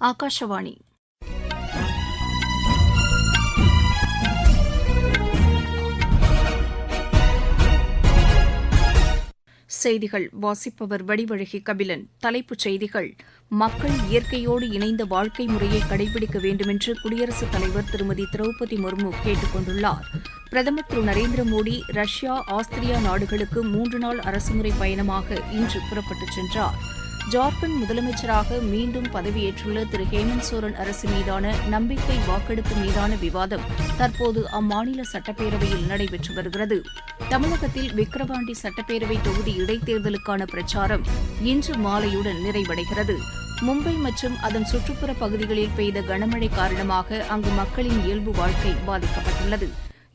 ஆகாஷவாணி. செய்திகள் வாசிப்பவர் வடிவழகி கபிலன். தலைப்புச் செய்திகள்: மக்கள் இயற்கையோடு இணைந்த வாழ்க்கை முறையை கடைபிடிக்க வேண்டுமென்று குடியரசுத் தலைவர் திருமதி திரௌபதி முர்மு கேட்டுக் கொண்டுள்ளார். பிரதமர் திரு நரேந்திர மோடி ரஷ்யா, ஆஸ்திரியா நாடுகளுக்கு 3 நாள் அரசுமுறை பயணமாக இன்று புறப்பட்டுச் சென்றார். ஜார்க்கண்ட் முதலமைச்சராக மீண்டும் பதவியேற்றுள்ள திரு ஹேமந்த் சோரன் அரசு மீதான நம்பிக்கை வாக்கெடுப்பு மீதான விவாதம் தற்போது அம்மாநில சட்டப்பேரவையில் நடைபெற்று வருகிறது. தமிழகத்தில் விக்கிரவாண்டி சட்டப்பேரவை தொகுதி இடைத்தேர்தலுக்கான பிரச்சாரம் இன்று மாலையுடன் நிறைவடைகிறது. மும்பை மற்றும் அதன் சுற்றுப்புற பகுதிகளில் பெய்த கனமழை காரணமாக அங்கு மக்களின் இயல்பு வாழ்க்கை பாதிக்கப்பட்டுள்ளது.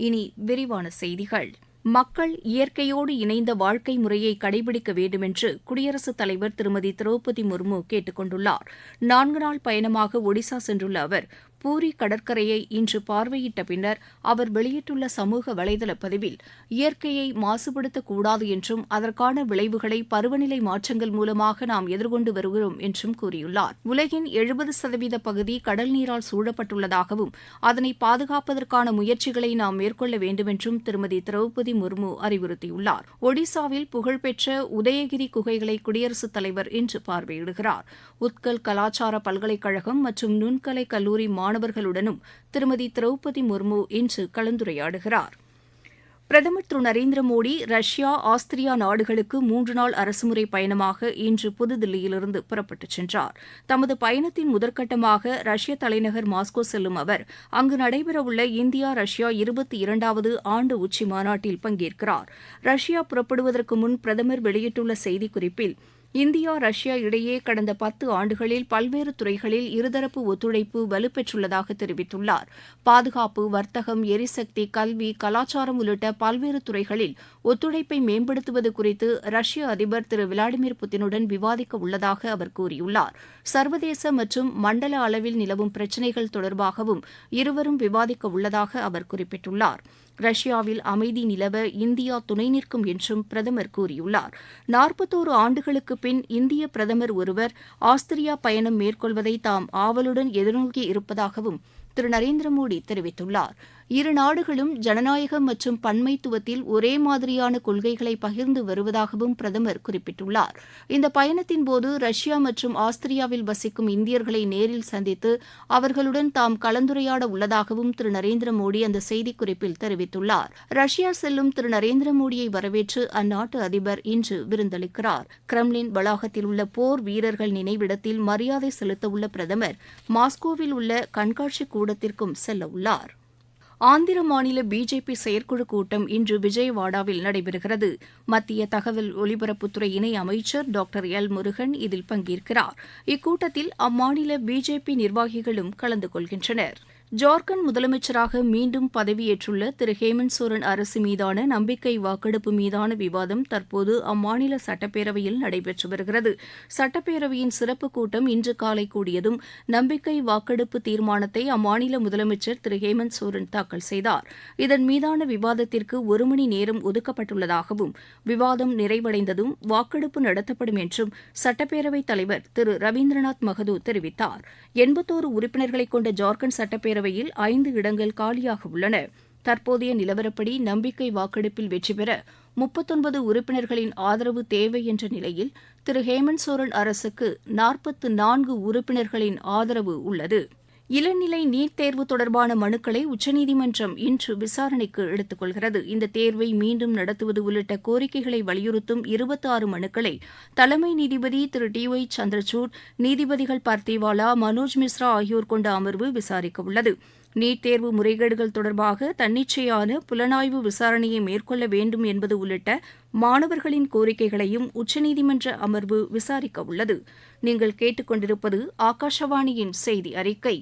இனி விரிவான செய்திகள். மக்கள் இயற்கையோடு இணைந்த வாழ்க்கை முறையை கடைபிடிக்க வேண்டுமென்று குடியரசுத் தலைவர் திருமதி திரௌபதி முர்மு கேட்டுக் கொண்டுள்ளார். 4 நாள் பயணமாக ஒடிசா சென்றுள்ள அவர் பூரி கடற்கரையை இன்று பார்வையிட்ட பின்னர் அவர் வெளியிட்டுள்ள சமூக வலைதள பதிவில் இயற்கையை மாசுபடுத்தக்கூடாது என்றும் அதற்கான விளைவுகளை பருவநிலை மாற்றங்கள் மூலமாக நாம் எதிர்கொண்டு வருகிறோம் என்றும் கூறியுள்ளார். உலகின் 70% பகுதி கடல் நீரால் சூழப்பட்டுள்ளதாகவும் அதனை பாதுகாப்பதற்கான முயற்சிகளை நாம் மேற்கொள்ள வேண்டுமென்றும் திருமதி திரௌபதி முர்மு அறிவுறுத்தியுள்ளார். ஒடிசாவில் புகழ்பெற்ற உதயகிரி குகைகளை குடியரசுத் தலைவர் இன்று பார்வையிடுகிறார். உத்கல் கலாச்சார பல்கலைக்கழகம் மற்றும் நுண்கலை கல்லூரி மாணவர்களுடனும் திருமதி திரௌபதி முர்மு இன்று கலந்துரையாடுகிறார். பிரதமர் திரு நரேந்திர மோடி ரஷ்யா, ஆஸ்திரியா நாடுகளுக்கு 3 நாள் அரசுமுறை பயணமாக இன்று புதுதில்லியிலிருந்து புறப்பட்டுச் சென்றார். தமது பயணத்தின் முதற்கட்டமாக ரஷ்ய தலைநகர் மாஸ்கோ செல்லும் அவர் அங்கு நடைபெறவுள்ள இந்தியா ரஷ்யா 22வது ஆண்டு உச்சி மாநாட்டில் பங்கேற்கிறார். ரஷ்யா புறப்படுவதற்கு முன் பிரதமர் வெளியிட்டுள்ள செய்திக்குறிப்பில் இந்தியா ரஷ்யா இடையே கடந்த 10 ஆண்டுகளில் பல்வேறு துறைகளில் இருதரப்பு ஒத்துழைப்பு வலுப்பெற்றுள்ளதாக தெரிவித்துள்ளார். பாதுகாப்பு, வர்த்தகம், எரிசக்தி, கல்வி, கலாச்சாரம் உள்ளிட்ட பல்வேறு துறைகளில் ஒத்துழைப்பை மேம்படுத்துவது குறித்து ரஷ்ய அதிபர் திரு விளாடிமிர் புட்டினுடன் விவாதிக்க உள்ளதாக அவர் கூறியுள்ளார். சர்வதேச மற்றும் மண்டல அளவில் நிலவும் பிரச்சினைகள் தொடர்பாகவும் இருவரும் விவாதிக்க உள்ளதாக அவர் குறிப்பிட்டுள்ளார். ரஷ்யாவில் அமைதி நிலவ இந்தியா துணை நிற்கும் என்றும் பிரதமர் கூறியுள்ளார். 41 ஆண்டுகளுக்கு பின் இந்திய பிரதமர் ஒருவர் ஆஸ்திரியா பயணம் மேற்கொள்வதை தாம் ஆவலுடன் எதிர்நோக்கி இருப்பதாகவும் திரு நரேந்திர மோடி தெரிவித்துள்ளார். இரு நாடுகளும் ஜனநாயகம் மற்றும் பன்மைத்துவத்தில் ஒரே மாதிரியான கொள்கைகளை பகிர்ந்து வருவதாகவும் பிரதமர் குறிப்பிட்டுள்ளார். இந்த பயணத்தின்போது ரஷ்யா மற்றும் ஆஸ்திரியாவில் வசிக்கும் இந்தியர்களை நேரில் சந்தித்து அவர்களுடன் தாம் கலந்துரையாட உள்ளதாகவும் திரு நரேந்திர மோடி அந்த செய்திக்குறிப்பில் தெரிவித்துள்ளார். ரஷ்யா செல்லும் திரு நரேந்திர மோடியை வரவேற்று அந்நாட்டு அதிபர் இன்று விருந்தளிக்கிறார். கிரெம்லின் வளாகத்தில் உள்ள போர் வீரர்கள் நினைவிடத்தில் மரியாதை செலுத்தவுள்ள பிரதமர் மாஸ்கோவில் உள்ள கண்காட்சி கூடத்திற்கும் செல்ல உள்ளார். ஆந்திர மாநில பிஜேபி செயற்குழு கூட்டம் இன்று விஜயவாடாவில் நடைபெறுகிறது. மத்திய தகவல் ஒலிபரப்புத்துறை இணை அமைச்சர் டாக்டர் எல் முருகன் இதில் பங்கேற்கிறார். இக்கூட்டத்தில் அம்மாநில பிஜேபி நிர்வாகிகளும் கலந்து கொள்கின்றனர். ஜார்க்கண்ட் முதலமைச்சராக மீண்டும் பதவியேற்றுள்ள திரு ஹேமந்த் சோரன் அரசு மீதான நம்பிக்கை வாக்கெடுப்பு மீதான விவாதம் தற்போது அம்மாநில சட்டப்பேரவையில் நடைபெற்று வருகிறது. சட்டப்பேரவையின் சிறப்பு கூட்டம் இன்று காலை கூடியதும் நம்பிக்கை வாக்கெடுப்பு தீர்மானத்தை அம்மாநில முதலமைச்சர் திரு ஹேமந்த் சோரன் தாக்கல் செய்தார். இதன் மீதான விவாதத்திற்கு 1 மணி நேரம் ஒதுக்கப்பட்டுள்ளதாகவும் விவாதம் நிறைவடைந்ததும் வாக்கெடுப்பு நடத்தப்படும் என்றும் சட்டப்பேரவைத் தலைவர் திரு ரவீந்திரநாத் மகதோ தெரிவித்தார். 81 உறுப்பினர்களை கொண்ட ஜார்க்கண்ட் சட்டப்பேரவையில் 5 இடங்கள் காலியாக உள்ளன. தற்போதைய நிலவரப்படி நம்பிக்கை வாக்கெடுப்பில் வெற்றி பெற 39 உறுப்பினர்களின் ஆதரவு தேவை என்ற நிலையில் திரு ஹேமந்த் சோரன் அரசுக்கு 44 உறுப்பினர்களின் ஆதரவு உள்ளது. இளநிலை நீட் தேர்வு தொடர்பான மனுக்களை உச்சநீதிமன்றம் இன்று விசாரணைக்கு எடுத்துக் கொள்கிறது. இந்த தேர்வை மீண்டும் நடத்துவது உள்ளிட்ட கோரிக்கைகளை வலியுறுத்தும் 26 மனுக்களை தலைமை நீதிபதி திரு டி.ஒய். சந்திரசூட், நீதிபதிகள் பர்திவாலா, மனோஜ் மிஸ்ரா ஆகியோர் கொண்ட அமர்வு விசாரிக்க உள்ளது. நீட் தேர்வு முறைகேடுகள் தொடர்பாக தன்னிச்சையான புலனாய்வு விசாரணையை மேற்கொள்ள வேண்டும் என்பது உள்ளிட்ட மாணவர்களின் கோரிக்கைகளையும் உச்சநீதிமன்ற அமர்வு விசாரிக்க உள்ளது. நீங்கள் கேட்டுக்கொண்டிருப்பது ஆகாஷவாணியின் செய்தி அறிக்கை.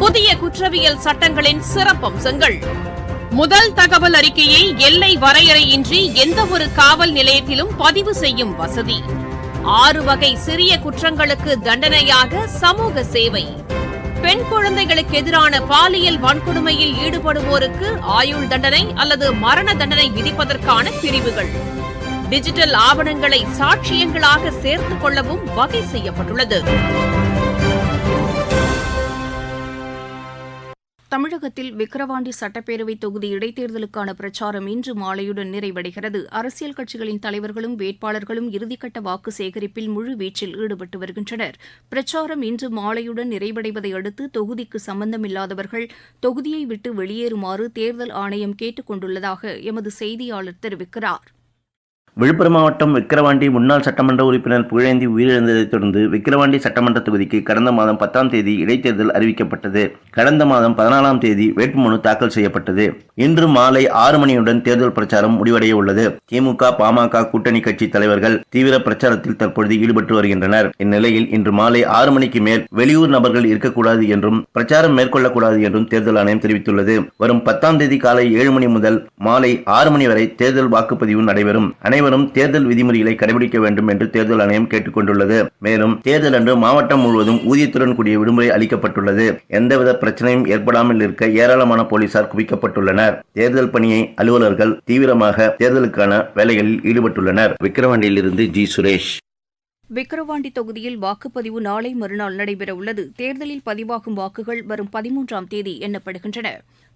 புதிய குற்றவியல் சட்டங்களின் சிறப்பம்சங்கள். முதல் தகவல் அறிக்கையை எல்லை வரையறையின்றி எந்தவொரு காவல் நிலையத்திலும் பதிவு செய்யும் வசதி. 6 வகை சிறிய குற்றங்களுக்கு தண்டனையாக சமூக சேவை. பெண் குழந்தைகளுக்கு எதிரான பாலியல் வன்கொடுமையில் ஈடுபடுவோருக்கு ஆயுள் தண்டனை அல்லது மரண தண்டனை விதிப்பதற்கான பிரிவுகள். டிஜிட்டல் ஆவணங்களை சாட்சியங்களாக சேர்த்துக் கொள்ளவும் வகை செய்யப்பட்டுள்ளது. தமிழகத்தில் விக்கிரவாண்டி சட்டப்பேரவை தொகுதி இடைத்தேர்தலுக்கான பிரச்சாரம் இன்று மாலையுடன் நிறைவடைகிறது. அரசியல் கட்சிகளின் தலைவர்களும் வேட்பாளர்களும் இறுதிக்கட்ட வாக்கு சேகரிப்பில் முழுவீச்சில் ஈடுபட்டு வருகின்றனர். பிரச்சாரம் இன்று மாலையுடன் நிறைவடைவதை அடுத்து தொகுதிக்கு சம்பந்தமில்லாதவர்கள் தொகுதியை விட்டு வெளியேறுமாறு தேர்தல் ஆணையம் கேட்டுக் கொண்டுள்ளதாக எமது செய்தியாளர் தெரிவிக்கிறார். விழுப்புரம் மாவட்டம் விக்கிரவாண்டி முன்னாள் சட்டமன்ற உறுப்பினர் புகழேந்தி உயிரிழந்ததைத் தொடர்ந்து விக்கிரவாண்டி சட்டமன்ற தொகுதிக்கு கடந்த மாதம் 10ஆம் தேதி இடைத்தேர்தல் அறிவிக்கப்பட்டது. கடந்த மாதம் 14ஆம் தேதி வேட்புமனு தாக்கல் செய்யப்பட்டது. இன்று மாலை 6 மணியுடன் தேர்தல் பிரச்சாரம் முடிவடைய உள்ளது. திமுக, பாமக கூட்டணி கட்சி தலைவர்கள் தீவிர பிரச்சாரத்தில் தற்பொழுது ஈடுபட்டு வருகின்றனர். இந்நிலையில் இன்று மாலை 6 மணிக்கு மேல் வெளியூர் நபர்கள் இருக்கக்கூடாது என்றும் பிரச்சாரம் மேற்கொள்ளக்கூடாது என்றும் தேர்தல் ஆணையம் தெரிவித்துள்ளது. வரும் 10ஆம் தேதி காலை 7 மணி முதல் மாலை 6 மணி வரை தேர்தல் வாக்குப்பதிவு நடைபெறும். அனைவரும் தேர்தல் விதிமுறைகளை கடைபிடிக்க வேண்டும் என்று தேர்தல் ஆணையம் கேட்டுக் கொண்டுள்ளது. மேலும் தேர்தல் அன்று மாவட்டம் முழுவதும் ஊதியத்துடன் கூடிய விடுமுறை அளிக்கப்பட்டுள்ளது. எந்தவித பிரச்சனையும் ஏற்படாமல் இருக்க ஏராளமான போலீசார் குவிக்கப்பட்டுள்ளனர். தேர்தல் பணியை அலுவலர்கள் தீவிரமாக தேர்தலுக்கான வேலைகளில் ஈடுபட்டுள்ளனர். விக்கிரவாண்டியிலிருந்து ஜி. சுரேஷ். விக்கிரவாண்டி தொகுதியில் வாக்குப்பதிவு நாளை மறுநாள் நடைபெறவுள்ளது. தேர்தலில் பதிவாகும் வாக்குகள் வரும் 13ஆம் தேதி எண்ணப்படுகின்றன.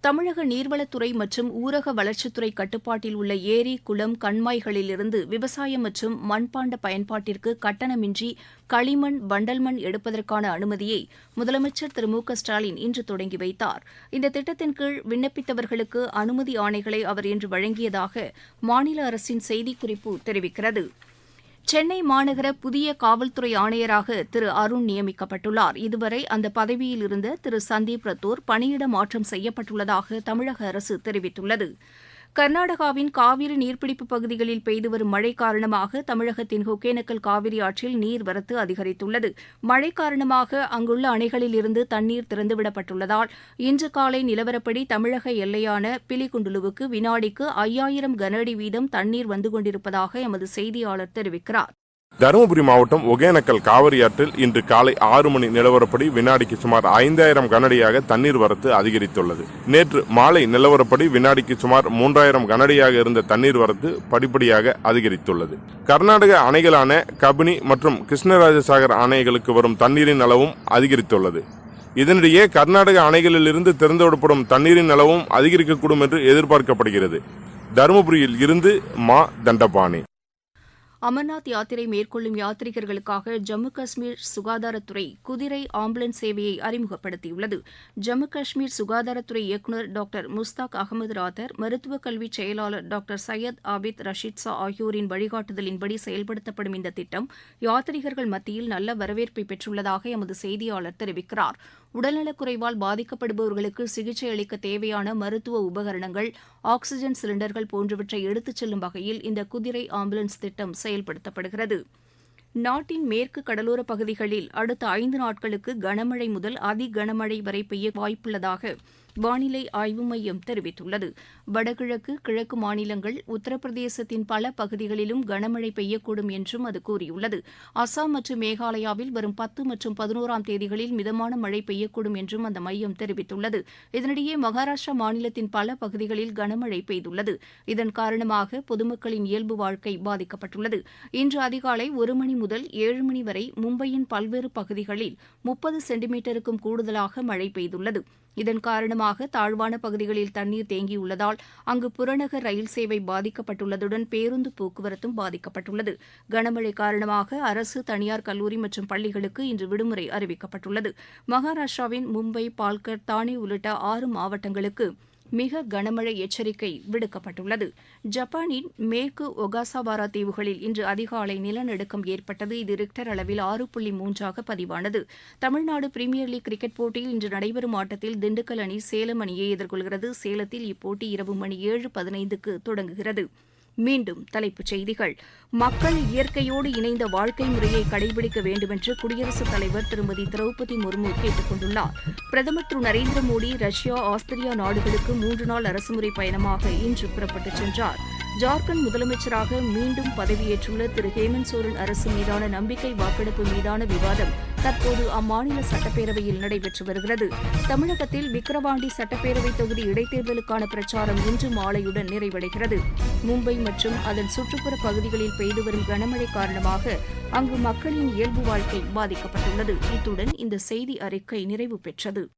தமிழக நீர்வளத்துறை மற்றும் ஊரக வளர்ச்சித்துறை கட்டுப்பாட்டில் உள்ள ஏரி, குளம், கண்மாய்களிலிருந்து விவசாயம் மற்றும் மண்பாண்ட பயன்பாட்டிற்கு கட்டணமின்றி களிமண், வண்டல் மண் எடுப்பதற்கான அனுமதியை முதலமைச்சர் திரு மு க ஸ்டாலின் இன்று தொடங்கி வைத்தார். இந்த திட்டத்தின் கீழ் விண்ணப்பித்தவர்களுக்கு அனுமதி ஆணைகளை அவர் இன்று வழங்கியதாக மாநில அரசின் செய்திக்குறிப்பு தெரிவிக்கிறது. சென்னை மாநகர புதிய காவல்துறை ஆணையராக திரு அருண் நியமிக்கப்பட்டுள்ளார். இதுவரை அந்த பதவியில் இருந்த திரு சந்தீப் ரத்தோர் பணியிட மாற்றம் செய்யப்பட்டுள்ளதாக தமிழக அரசு தெரிவித்துள்ளது. கர்நாடகாவின் காவிரி நீர்பிடிப்பு பகுதிகளில் பெய்து வரும் மழை காரணமாக தமிழகத்தின் ஒகேனக்கல் காவிரி ஆற்றில் நீர்வரத்து அதிகரித்துள்ளது. மழை காரணமாக அங்குள்ள அணைகளில் இருந்து தண்ணீர் திறந்துவிடப்பட்டுள்ளதால் இன்று காலை நிலவரப்படி தமிழக எல்லையான பிலிகுண்டுலுவுக்கு வினாடிக்கு 5000 கனஅடி வீதம் தண்ணீர் வந்து கொண்டிருப்பதாக எமது செய்தியாளர் தெரிவிக்கிறார். தருமபுரி மாவட்டம் ஒகேனக்கல் காவிரி ஆற்றில் இன்று காலை 6 மணி நிலவரப்படி வினாடிக்கு சுமார் 5000 கனஅடியாக தண்ணீர் வரத்து அதிகரித்துள்ளது. நேற்று மாலை நிலவரப்படி வினாடிக்கு சுமார் 3000 கனஅடியாக இருந்த தண்ணீர் வரத்து படிப்படியாக அதிகரித்துள்ளது. கர்நாடக அணைகளான கபினி மற்றும் கிருஷ்ணராஜசாகர் அணைகளுக்கு வரும் தண்ணீரின் அளவும் அதிகரித்துள்ளது. இதனிடையே கர்நாடக அணைகளில் இருந்து திறந்துவிடப்படும் தண்ணீரின் அளவும் அதிகரிக்கக்கூடும் என்று எதிர்பார்க்கப்படுகிறது. தருமபுரியில் இருந்து மா. தண்டபாணி. அமர்நாத் யாத்திரை மேற்கொள்ளும் யாத்ரீகர்களுக்காக ஜம்மு காஷ்மீர் சுகாதாரத்துறை குதிரை ஆம்புலன்ஸ் சேவையை அறிமுகப்படுத்தியுள்ளது. ஜம்மு காஷ்மீர் சுகாதாரத்துறை இயக்குநர் டாக்டர் முஸ்தாக் அகமது ராதர், மருத்துவக் கல்வி செயலாளர் டாக்டர் சையத் ஆபித் ரஷீத் ஷா ஆகியோரின் வழிகாட்டுதலின்படி செயல்படுத்தப்படும் இந்த திட்டம் யாத்ரீகர்கள் மத்தியில் நல்ல வரவேற்பை பெற்றுள்ளதாக எமது செய்தியாளர் தெரிவிக்கிறார். உடல்நலக்குறைவால் பாதிக்கப்படுபவர்களுக்கு சிகிச்சை அளிக்க தேவையான மருத்துவ உபகரணங்கள், ஆக்ஸிஜன் சிலிண்டர்கள் போன்றவற்றை எடுத்துச் செல்லும் வகையில் இந்த குதிரை ஆம்புலன்ஸ் திட்டம் செயல்படுத்தப்படுகிறது. நாட்டின் மேற்கு கடலோர பகுதிகளில் அடுத்த 5 நாட்களுக்கு கனமழை முதல் அதி கனமழை வரை பெய்ய வாய்ப்புள்ளதாக வானிலை ஆய்வு மையம் தெரிவித்துள்ளது. வடகிழக்கு, கிழக்கு மாநிலங்கள், உத்தரப்பிரதேசத்தின் பல பகுதிகளிலும் கனமழை பெய்யக்கூடும் என்றும் அது கூறியுள்ளது. அசாம் மற்றும் மேகாலயாவில் வரும் 10 மற்றும் 11ஆம் தேதிகளில் மிதமான மழை பெய்யக்கூடும் என்றும் அந்த மையம் தெரிவித்துள்ளது. இதனிடையே மகாராஷ்டிரா மாநிலத்தின் பல பகுதிகளில் கனமழை பெய்துள்ளது. இதன் காரணமாக பொதுமக்களின் இயல்பு வாழ்க்கை பாதிக்கப்பட்டுள்ளது. இன்று அதிகாலை 1 மணி முதல் 7 மணி வரை மும்பையின் பல்வேறு பகுதிகளில் 30 சென்டிமீட்டருக்கும் கூடுதலாக மழை பெய்துள்ளது. இதன் காரணமாக தாழ்வான பகுதிகளில் தண்ணீர் தேங்கியுள்ளதால் அங்கு புறநகர் ரயில் சேவை பாதிக்கப்பட்டுள்ளதுடன் பேருந்து போக்குவரத்தும் பாதிக்கப்பட்டுள்ளது. கனமழை காரணமாக அரசு, தனியார் கல்லூரி மற்றும் பள்ளிகளுக்கு இன்று விடுமுறை அறிவிக்கப்பட்டுள்ளது. மகாராஷ்டிராவின் மும்பை, பால்கர், தானே உள்ளிட்ட 6 மாவட்டங்களுக்கு மிக கனமழை எச்சரிக்கை விடுக்கப்பட்டுள்ளது. ஜப்பானின் மேற்கு ஒகாசாவாரா தீவுகளில் இன்று அதிகாலை நிலநடுக்கம் ஏற்பட்டது. இது ரிக்டர் அளவில் 6.3 பதிவானது. தமிழ்நாடு பிரீமியர் லீக் கிரிக்கெட் போட்டியில் இன்று நடைபெறும் ஆட்டத்தில் திண்டுக்கல் அணி சேலம் அணியை எதிர்கொள்கிறது. சேலத்தில் இப்போட்டி இரவு மணி 7:15க்கு தொடங்குகிறது. மீண்டும் தலைப்புச் செய்திகள். மக்கள் இயற்கையோடு இணைந்த வாழ்க்கை முறையை கடைபிடிக்க வேண்டுமென்று குடியரசுத் தலைவர் திருமதி திரௌபதி முர்மு கேட்டுக் கொண்டுள்ளார். பிரதமர் திரு நரேந்திர மோடி ரஷ்யா, ஆஸ்திரியா நாடுகளுக்கு 3 நாள் அரசுமுறை பயணமாக இன்று புறப்பட்டுச் சென்றார். ஜார்க்கண்ட் முதலமைச்சராக மீண்டும் பதவியேற்றுள்ள திரு ஹேமந்த் சோரன் அரசு மீதான நம்பிக்கை வாக்கெடுப்பு மீதான விவாதம் தற்போது அம்மாநில சட்டப்பேரவையில் நடைபெற்று வருகிறது. தமிழகத்தில் விக்கிரவாண்டி சட்டப்பேரவை தொகுதி இடைத்தேர்தலுக்கான பிரச்சாரம் இன்று மாலையுடன் நிறைவடைகிறது. மும்பை மற்றும் அதன் சுற்றுப்புற பகுதிகளில் பெய்து வரும் கனமழை காரணமாக அங்கு மக்களின் இயல்பு வாழ்க்கை பாதிக்கப்பட்டுள்ளது. இத்துடன் இந்த செய்தி அறிக்கை நிறைவு பெற்றது.